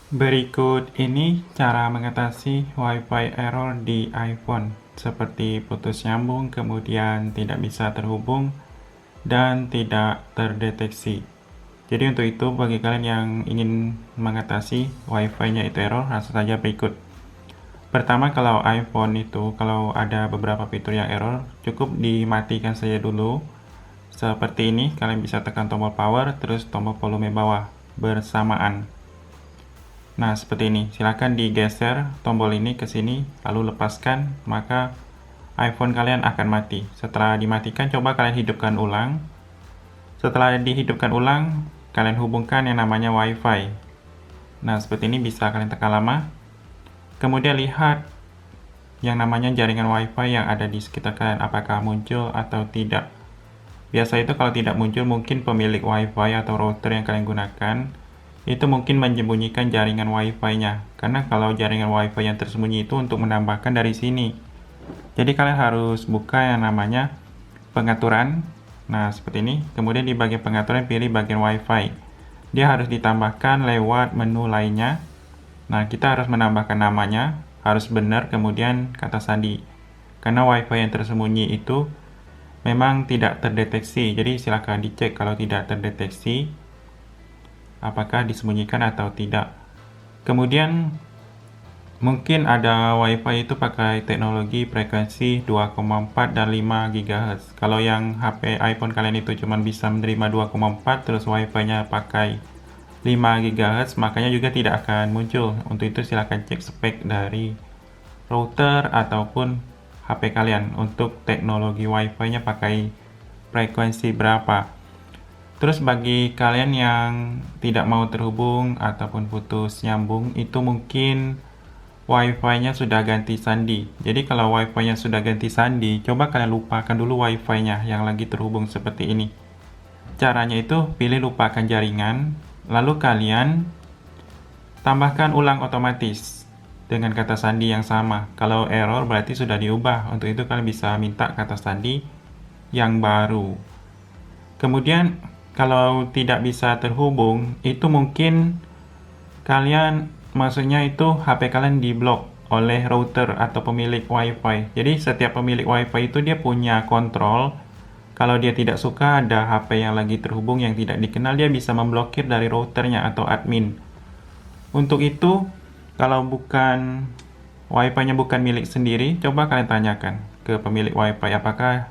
Berikut ini cara mengatasi Wi-Fi error di iPhone, seperti putus nyambung, kemudian tidak bisa terhubung, dan tidak terdeteksi. Jadi untuk itu, bagi kalian yang ingin mengatasi Wi-Fi-nya itu error, langsung saja berikut. Pertama, kalau iPhone itu, kalau ada beberapa fitur yang error, cukup dimatikan saja dulu. Seperti ini, kalian bisa tekan tombol power, terus tombol volume bawah bersamaan. Nah, seperti ini. Silakan digeser tombol ini ke sini, lalu lepaskan, maka iPhone kalian akan mati. Setelah dimatikan, coba kalian hidupkan ulang. Setelah dihidupkan ulang, kalian hubungkan yang namanya Wi-Fi. Nah, seperti ini bisa kalian tekan lama. Kemudian lihat yang namanya jaringan Wi-Fi yang ada di sekitar kalian, apakah muncul atau tidak. Biasa itu kalau tidak muncul, mungkin pemilik Wi-Fi atau router yang kalian gunakan itu mungkin menyembunyikan jaringan Wi-Fi-nya, karena kalau jaringan Wi-Fi yang tersembunyi itu untuk menambahkan dari sini. Jadi kalian harus buka yang namanya pengaturan. Nah, seperti ini. Kemudian di bagian pengaturan pilih bagian Wi-Fi. Dia harus ditambahkan lewat menu lainnya. Nah, kita harus menambahkan namanya, harus benar, kemudian kata sandi. Karena Wi-Fi yang tersembunyi itu memang tidak terdeteksi. Jadi silakan dicek kalau tidak terdeteksi apakah disembunyikan atau tidak. Kemudian mungkin ada Wi-Fi itu pakai teknologi frekuensi 2,4 dan 5 GHz. Kalau yang HP iPhone kalian itu cuma bisa menerima 2,4 terus Wi-Fi-nya pakai 5 GHz, makanya juga tidak akan muncul. Untuk itu silahkan cek spek dari router ataupun HP kalian untuk teknologi Wi-Fi-nya pakai frekuensi berapa. Terus bagi kalian yang tidak mau terhubung ataupun putus nyambung, itu mungkin Wi-Fi-nya sudah ganti sandi. Jadi kalau Wi-Fi-nya sudah ganti sandi, coba kalian lupakan dulu Wi-Fi-nya yang lagi terhubung seperti ini. Caranya itu pilih lupakan jaringan, lalu kalian tambahkan ulang otomatis dengan kata sandi yang sama. Kalau error berarti sudah diubah. Untuk itu kalian bisa minta kata sandi yang baru. Kemudian kalau tidak bisa terhubung, itu mungkin kalian, maksudnya itu HP kalian diblok oleh router atau pemilik Wi-Fi. Jadi setiap pemilik Wi-Fi itu dia punya kontrol. Kalau dia tidak suka ada HP yang lagi terhubung yang tidak dikenal, dia bisa memblokir dari routernya atau admin. Untuk itu, kalau bukan Wi-Fi-nya bukan milik sendiri, coba kalian tanyakan ke pemilik Wi-Fi apakah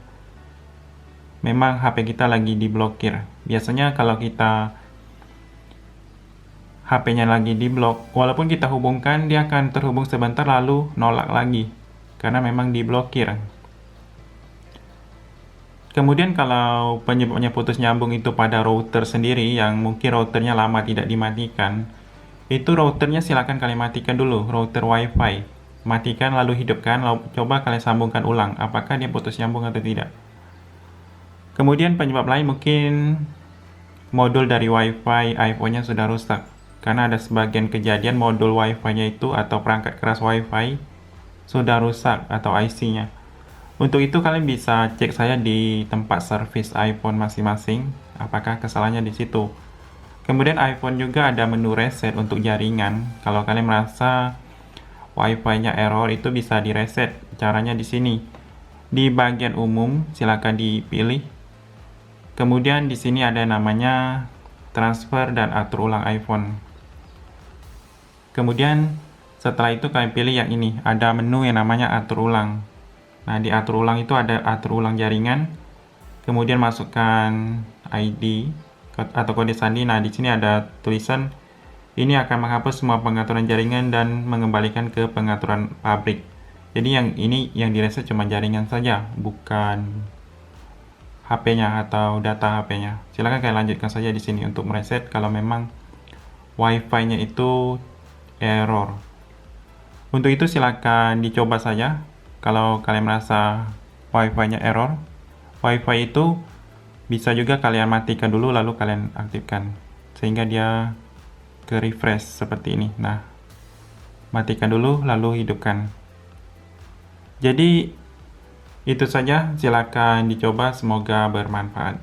memang HP kita lagi diblokir. Biasanya kalau kita HP-nya lagi diblok, walaupun kita hubungkan, dia akan terhubung sebentar lalu nolak lagi, karena memang diblokir. Kemudian kalau penyebabnya putus nyambung itu pada router sendiri, yang mungkin routernya lama tidak dimatikan, itu routernya silakan kalian matikan dulu, router Wi-Fi. Matikan lalu hidupkan, lalu coba kalian sambungkan ulang, apakah dia putus nyambung atau tidak. Kemudian penyebab lain mungkin modul dari Wi-Fi iPhone-nya sudah rusak. Karena ada sebagian kejadian modul Wi-Fi-nya itu atau perangkat keras Wi-Fi sudah rusak atau IC-nya. Untuk itu kalian bisa cek saya di tempat servis iPhone masing-masing, apakah kesalahannya di situ. Kemudian iPhone juga ada menu reset untuk jaringan. Kalau kalian merasa Wi-Fi-nya error, itu bisa di reset. Caranya di sini. Di bagian umum silakan dipilih. Kemudian di sini ada namanya transfer dan atur ulang iPhone. Kemudian setelah itu kalian pilih yang ini, ada menu yang namanya atur ulang. Nah, di atur ulang itu ada atur ulang jaringan. Kemudian masukkan ID atau kode sandi. Nah, di sini ada tulisan ini akan menghapus semua pengaturan jaringan dan mengembalikan ke pengaturan pabrik. Jadi yang ini yang direset cuma jaringan saja, bukan HP-nya atau data HP-nya. Silakan kalian lanjutkan saja di sini untuk mereset kalau memang Wi-Fi-nya itu error. Untuk itu silakan dicoba saja. Kalau kalian merasa Wi-Fi-nya error, Wi-Fi itu bisa juga kalian matikan dulu lalu kalian aktifkan sehingga dia ke refresh seperti ini. Nah, matikan dulu lalu hidupkan. Jadi itu saja, silakan dicoba, semoga bermanfaat.